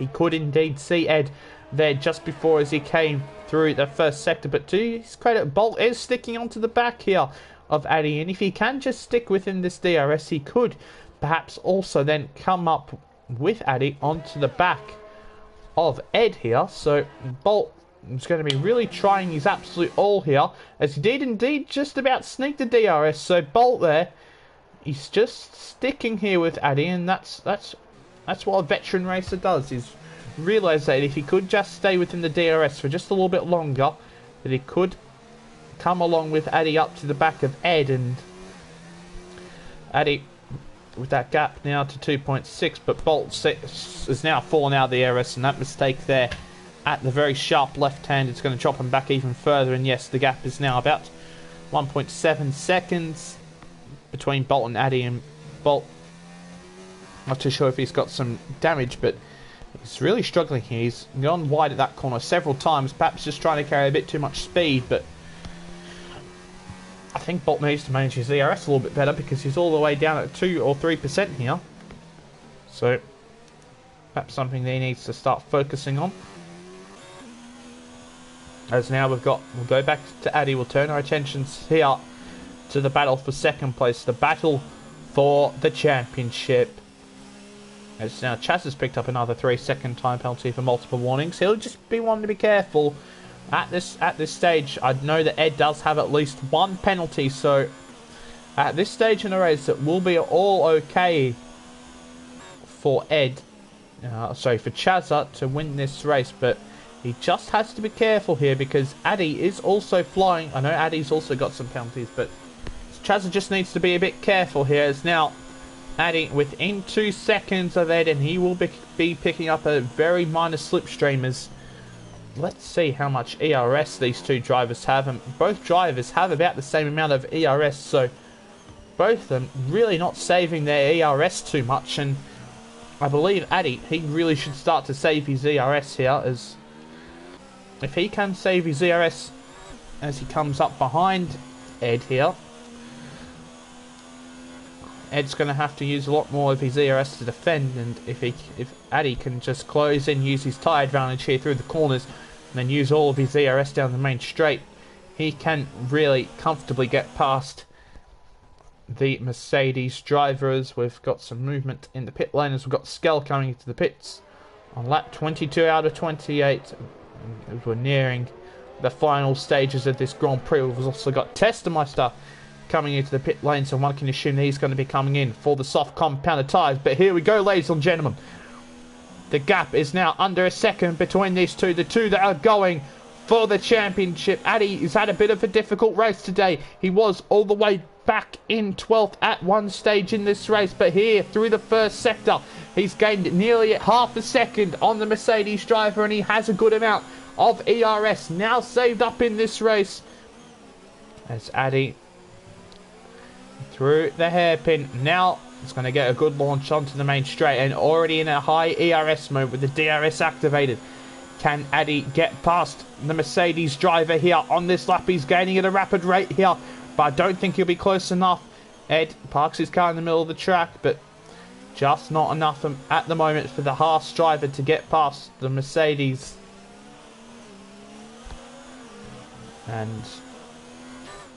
could indeed see Ed there just before as he came through the first sector. But to his credit, Bolt is sticking onto the back here of Addy, and if he can just stick within this DRS, he could perhaps also then come up with Addy onto the back of Ed here. So Bolt is going to be really trying his absolute all here, as he did indeed just about sneak the DRS. So Bolt there, he's just sticking here with Addy, and that's what a veteran racer does, is realise that if he could just stay within the DRS for just a little bit longer, that he could come along with Addy up to the back of Ed, and Addy with that gap now to 2.6, but Bolt has now fallen out of the DRS, and that mistake there at the very sharp left hand is going to drop him back even further, and yes, the gap is now about 1.7 seconds between Bolt and Addy, and Bolt, not too sure if he's got some damage, but he's really struggling here. He's gone wide at that corner several times, perhaps just trying to carry a bit too much speed, but I think Bolt needs to manage his DRS a little bit better, because he's all the way down at 2 or 3% here. So perhaps something that he needs to start focusing on. As now we'll go back to Addy, we'll turn our attentions here to the battle for second place, the battle for the championship. As now Chaz has picked up another 3-second time penalty for multiple warnings. He'll just be wanting to be careful at this stage. I know that Ed does have at least one penalty, so at this stage in the race it will be all okay for for Chazza to win this race, but he just has to be careful here, because Addy is also flying. I know Addy's also got some penalties, but Chazza just needs to be a bit careful here. As now Addy within 2 seconds of Ed, and he will be picking up a very minor slipstream. As let's see how much ERS these two drivers have, and both drivers have about the same amount of ERS, so both of them really not saving their ERS too much. And I believe Addy, he really should start to save his ERS here, as if he can save his ERS as he comes up behind Ed here, Ed's going to have to use a lot more of his ERS to defend, and if Addy can just close in, use his tyre advantage here through the corners, and then use all of his ERS down the main straight, he can really comfortably get past the Mercedes drivers. We've got some movement in the pit lane as we've got Skell coming into the pits on lap 22 out of 28. As we're nearing the final stages of this Grand Prix, we've also got Testameister coming into the pit lane, so one can assume that he's going to be coming in for the soft compounded tyres. But here we go, ladies and gentlemen. The gap is now under a second between these two, the two that are going for the championship. Addy has had a bit of a difficult race today. He was all the way back in 12th at one stage in this race, but here through the first sector he's gained nearly half a second on the Mercedes driver, and he has a good amount of ERS now saved up in this race as Addy through the hairpin. Now it's going to get a good launch onto the main straight, and already in a high ERS mode with the DRS activated. Can Addy get past the Mercedes driver here on this lap? He's gaining at a rapid rate here, but I don't think he'll be close enough. Ed parks his car in the middle of the track, but just not enough at the moment for the Haas driver to get past the Mercedes. And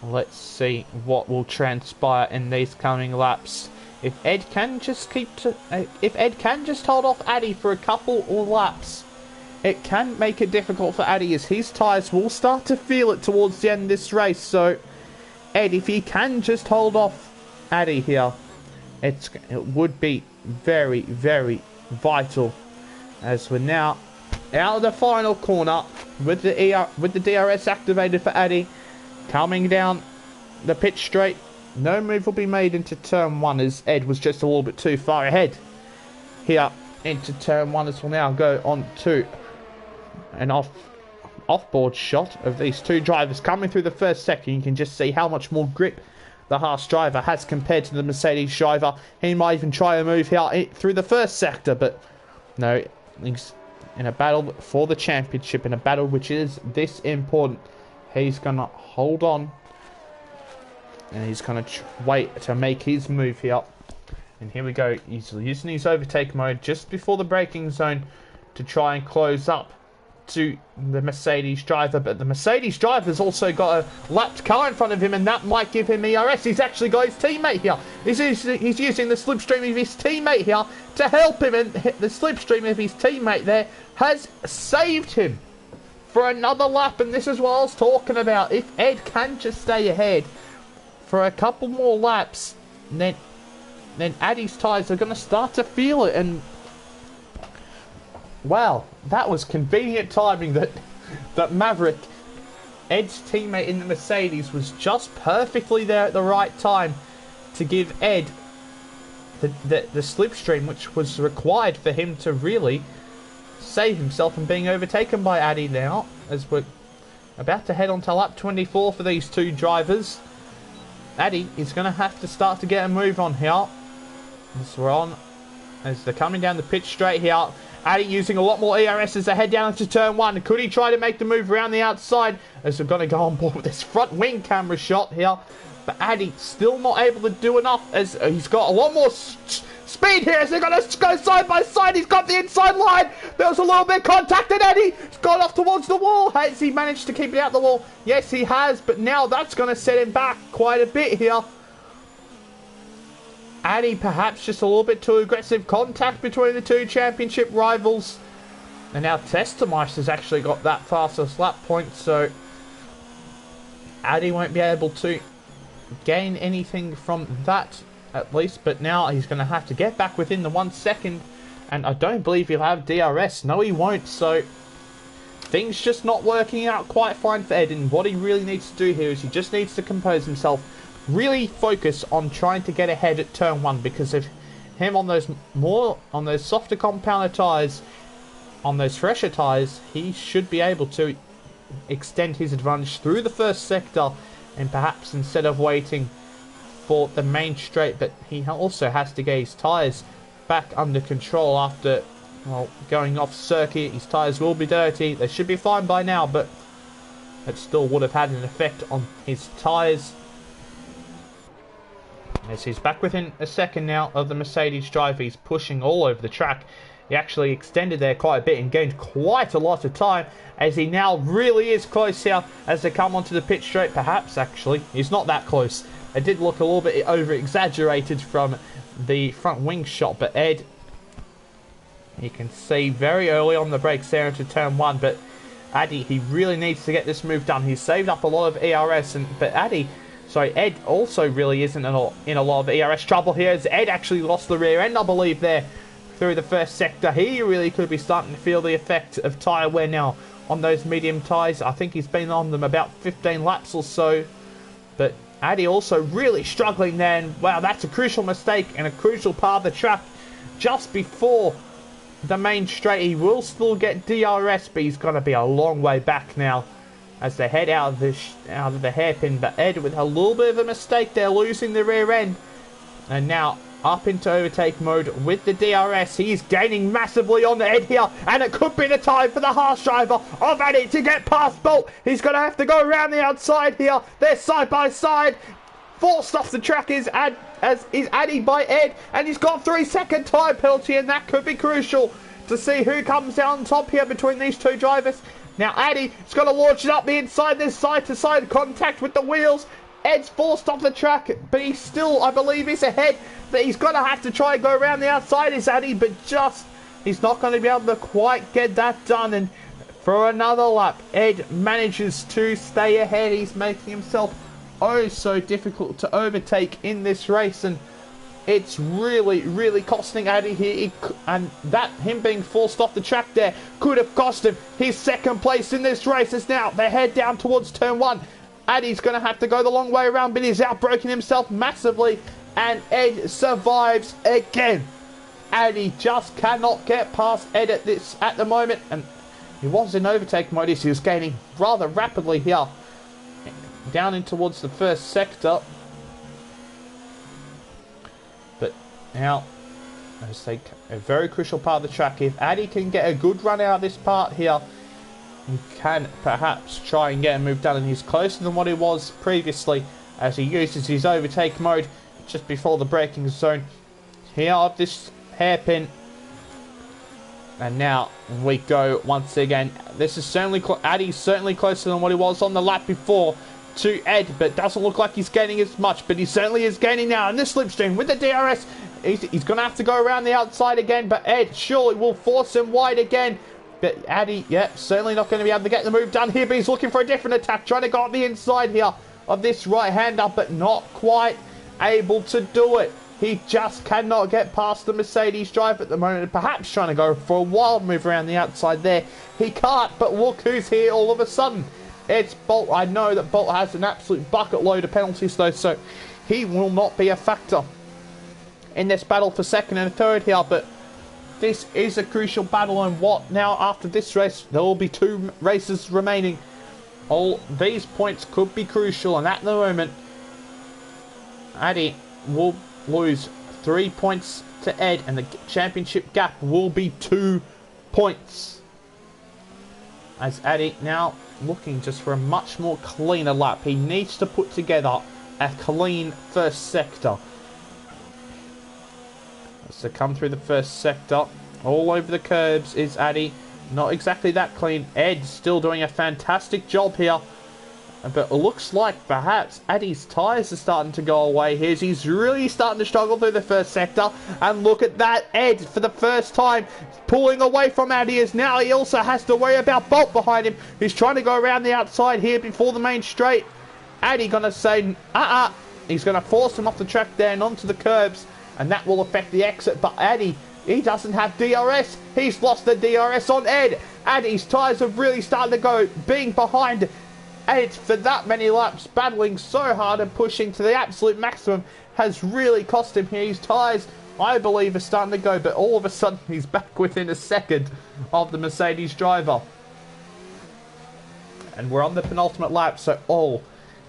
let's see what will transpire in these coming laps. If Ed can just hold off Addy for a couple of laps, it can make it difficult for Addy, as his tyres will start to feel it towards the end of this race. So Ed, if he can just hold off Addy here, it would be very, very vital, as we're now out of the final corner with the DRS activated for Addy, coming down the pit straight. No move will be made into turn 1, as Ed was just a little bit too far ahead here into turn 1, as we'll now go on to an offboard shot of these two drivers coming through the first sector. You can just see how much more grip the Haas driver has compared to the Mercedes driver. He might even try a move here through the first sector, but no, he's in a battle for the championship, in a battle which is this important. He's going to hold on, and he's going to wait to make his move here. And here we go. He's using his overtake mode just before the braking zone to try and close up to the Mercedes driver. But the Mercedes driver's also got a lapped car in front of him, and that might give him ERS. He's actually got his teammate here. He's using the slipstream of his teammate here to help him, and the slipstream of his teammate there has saved him for another lap. And this is what I was talking about. If Ed can just stay ahead for a couple more laps, then Addy's tyres are going to start to feel it. And wow, that was convenient timing that Maverick, Ed's teammate in the Mercedes, was just perfectly there at the right time to give Ed the slipstream which was required for him to really save himself from being overtaken by Addy now, as we're about to head on to lap 24 for these two drivers. Addy is going to have to start to get a move on here, as they're coming down the pitch straight here. Addy using a lot more ERS as they head down into turn 1. Could he try to make the move around the outside, as we're going to go on board with this front wing camera shot here? But Addy still not able to do enough, as he's got a lot more speed here, as they're going to go side by side. He's got the inside line. There was a little bit of contact, and Addy's gone off towards the wall. Has he managed to keep it out the wall? Yes, he has, but now that's going to set him back quite a bit here. Addy perhaps just a little bit too aggressive. Contact between the two championship rivals. And now Testameister's actually got that fastest lap point, so Addy won't be able to gain anything from that, at least. But now he's going to have to get back within the 1 second, and I don't believe he'll have DRS. No, he won't. So things just not working out quite fine for Ed, and what he really needs to do here is he just needs to compose himself, really focus on trying to get ahead at turn 1, because of him on those softer compounded tyres, on those fresher tyres, he should be able to extend his advantage through the first sector, and perhaps instead of waiting for the main straight, but he also has to get his tyres back under control after, well, going off circuit. His tyres will be dirty. They should be fine by now, but it still would have had an effect on his tyres. As he's back within a second now of the Mercedes driver, he's pushing all over the track. He actually extended there quite a bit and gained quite a lot of time, as he now really is close here as they come onto the pit straight. Perhaps actually he's not that close. It did look a little bit over exaggerated from the front wing shot, but Ed, you can see very early on the brakes there into turn 1, but Addy, he really needs to get this move done. He's saved up a lot of ERS, but Addy So Ed also really isn't in a lot of ERS trouble here, as Ed actually lost the rear end, I believe, there through the first sector. He really could be starting to feel the effect of tyre wear now on those medium tyres. I think he's been on them about 15 laps or so. But Addy also really struggling there, and wow, that's a crucial mistake and a crucial part of the track just before the main straight. He will still get DRS, but he's going to be a long way back now as they head out of the hairpin. But Ed with a little bit of a mistake there, losing the rear end, and now up into overtake mode with the DRS. He's gaining massively on Ed here, and it could be the time for the harsh driver of Addy to get past Bolt. He's going to have to go around the outside here. They're side by side. Forced off the track is Addy by Ed, and he's got 3-second time penalty, and that could be crucial to see who comes down on top here between these two drivers. Now Addy is going to launch it up the inside. There's side-to-side contact with the wheels. Ed's forced off the track, but he's still, I believe, he's ahead. But he's going to have to try and go around the outside, is Addy, but he's not going to be able to quite get that done. And for another lap, Ed manages to stay ahead. He's making himself oh so difficult to overtake in this race, and it's really costing Addy here. And that him being forced off the track there could have cost him his second place in this race. As now they head down towards turn 1. Addy's going to have to go the long way around, but he's outbroken himself massively, and Ed survives again. Addy just cannot get past Ed at the moment, and he was in overtake mode. He was gaining rather rapidly here, down in towards the first sector. But now, as they a very crucial part of the track. If Addy can get a good run out of this part here, he can perhaps try and get a move done, and he's closer than what he was previously as he uses his overtake mode just before the braking zone here of this hairpin. And now we go once again. This is certainly Addy's certainly closer than what he was on the lap before to Ed, but doesn't look like he's gaining as much, but he certainly is gaining now in this slipstream with the DRS. He's going to have to go around the outside again, but Ed surely will force him wide again. But Addy, yeah, certainly not going to be able to get the move done here, but he's looking for a different attack, trying to go up the inside here of this right-hander, but not quite able to do it. He just cannot get past the Mercedes driver at the moment, and perhaps trying to go for a wild move around the outside there. He can't, but look who's here all of a sudden. It's Bolt. I know that Bolt has an absolute bucket load of penalties though, so he will not be a factor in this battle for second and third here, but this is a crucial battle, and what now after this race? There will be 2 races remaining. All these points could be crucial, and at the moment, Addy will lose 3 points to Ed, and the championship gap will be 2 points. As Addy now looking just for a much more cleaner lap. He needs to put together a clean first sector. So come through the first sector, all over the curbs is Addy. Not exactly that clean. Ed still doing a fantastic job here, but it looks like perhaps Addy's tyres are starting to go away here. He's really starting to struggle through the first sector, and look at that, Ed for the first time pulling away from Addy, as now he also has to worry about Bolt behind him, who's trying to go around the outside here before the main straight. Addy gonna say he's gonna force him off the track there and onto the curbs, and that will affect the exit. But Addy, he doesn't have DRS. He's lost the DRS on Ed. Addy's tyres have really started to go, being behind Ed for that many laps, battling so hard and pushing to the absolute maximum has really cost him here. His tyres, I believe, are starting to go, but all of a sudden he's back within a second of the Mercedes driver. And we're on the penultimate lap, so all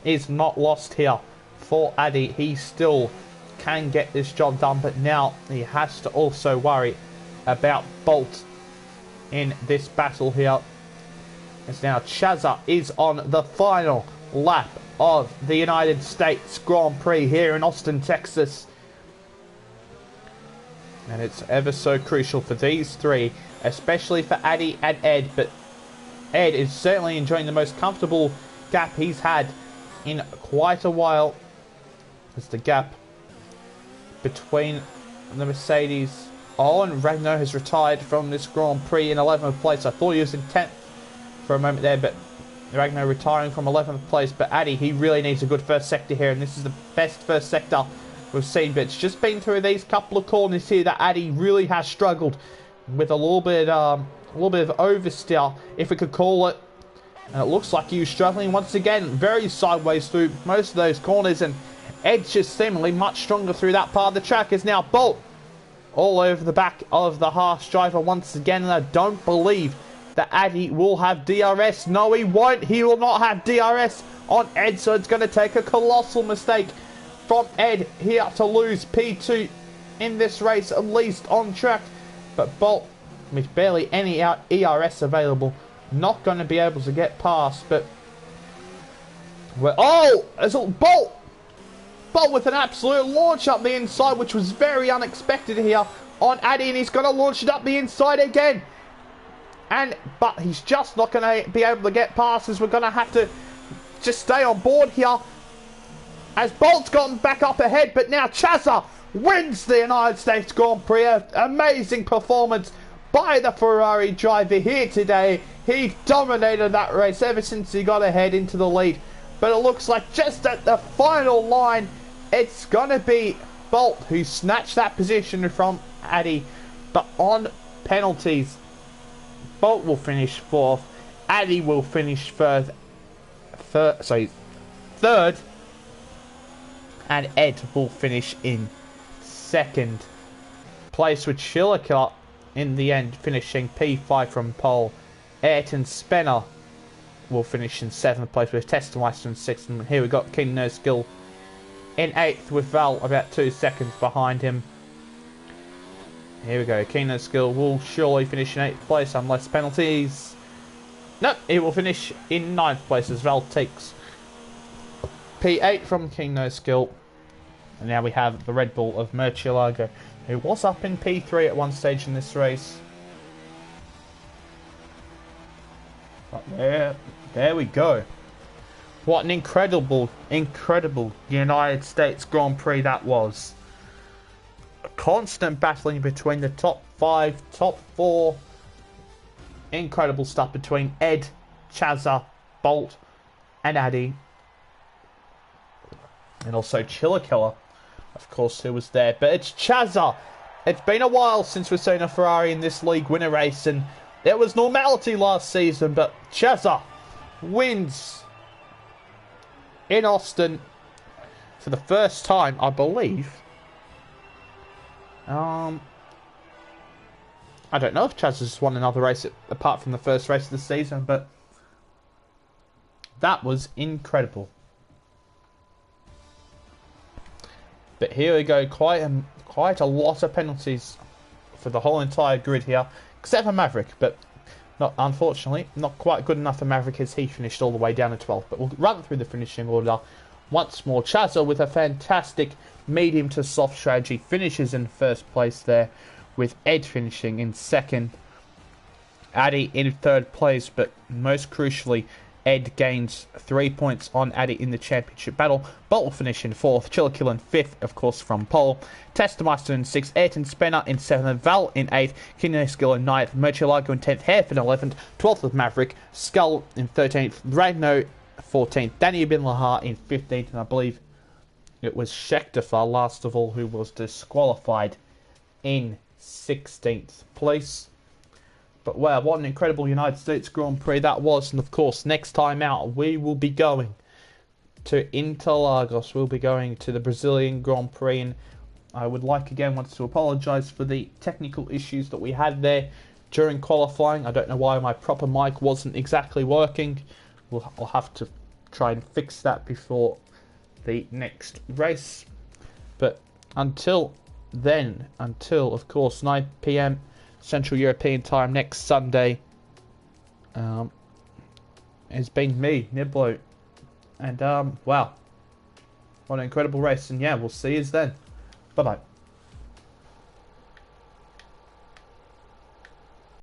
is not lost here for Addy. He still can get this job done, but now he has to also worry about Bolt in this battle here. As now Chaza is on the final lap of the United States Grand Prix here in Austin, Texas. And it's ever so crucial for these 3, especially for Addy and Ed, but Ed is certainly enjoying the most comfortable gap he's had in quite a while, as the gap between the Mercedes. Oh, and Ragnar has retired from this Grand Prix in 11th place. I thought he was in 10th for a moment there, but Ragnar retiring from 11th place, but Addy, he really needs a good first sector here, and this is the best first sector we've seen. But it's just been through these couple of corners here that Addy really has struggled with a little bit of oversteer, if we could call it. And it looks like he was struggling once again, very sideways through most of those corners, and Ed's just seemingly much stronger through that part of the track. Is now Bolt all over the back of the harsh driver once again, and I don't believe that Addy will have DRS. No, he won't. He will not have DRS on Ed, so it's going to take a colossal mistake from Ed here to lose P2 in this race, at least on track. But Bolt, with barely any ERS available, not going to be able to get past. But there's a Bolt with an absolute launch up the inside, which was very unexpected here on Addy, and he's going to launch it up the inside again. But he's just not going to be able to get past, as we're going to have to just stay on board here, as Bolt's gotten back up ahead. But now Chazza wins the United States Grand Prix. Amazing performance by the Ferrari driver here today. He dominated that race ever since he got ahead into the lead. But it looks like just at the final line, it's going to be Bolt who snatched that position from Addy. But on penalties, Bolt will finish 4th. Addy will finish third. And Ed will finish in 2nd place, with Schilliker in the end finishing P5 from pole. Ayrton Spencer will finish in 7th place, with Testameister in 6th. And here we got King No Skill in 8th, with Val about 2 seconds behind him. Here we go. King No Skill will surely finish in 8th place unless penalties. Nope, he will finish in 9th place as Val takes P8 from King No Skill. And now we have the Red Bull of Murcielago, who was up in P3 at one stage in this race. But there we go. What an incredible United States Grand Prix that was. A constant battling between the top 5, top 4. Incredible stuff between Ed, Chazza, Bolt, and Addy. And also Chillikiller, of course, who was there. But it's Chazza. It's been a while since we've seen a Ferrari in this league win a race, and there was normality last season, but Chazza wins in Austin for the first time, I believe. I don't know if Chazza's won another race apart from the first race of the season, but that was incredible. But here we go, quite a lot of penalties for the whole entire grid here, except for Maverick, but unfortunately not quite good enough for Maverick, as he finished all the way down to 12th. But we'll run through the finishing order once more. Chazza, with a fantastic medium to soft strategy, finishes in 1st place there, with Ed finishing in 2nd. Addy in 3rd place, but most crucially, Ed gains 3 points on Addy in the championship battle. Bolt will finish in 4th. Chillikiller in 5th, of course, from pole. Testameister in 6th. Ayrton Spencer in 7th. Val in 8th. King No Skill in 9th. Murcielago in 10th. Hairford in 11th. 12th with Maverick. Skull in 13th. Ragno 14th. Danny Bin Lahar in 15th. And I believe it was Schechter, last of all, who was disqualified in 16th place. But wow, what an incredible United States Grand Prix that was. And of course, next time out, we will be going to Interlagos. We'll be going to the Brazilian Grand Prix. And I would like again once to apologise for the technical issues that we had there during qualifying. I don't know why my proper mic wasn't exactly working. I'll have to try and fix that before the next race. But until then, of course 9 PM Central European time next Sunday, has been me, Niblo, and wow, what an incredible race. And yeah, we'll see you then. Bye bye.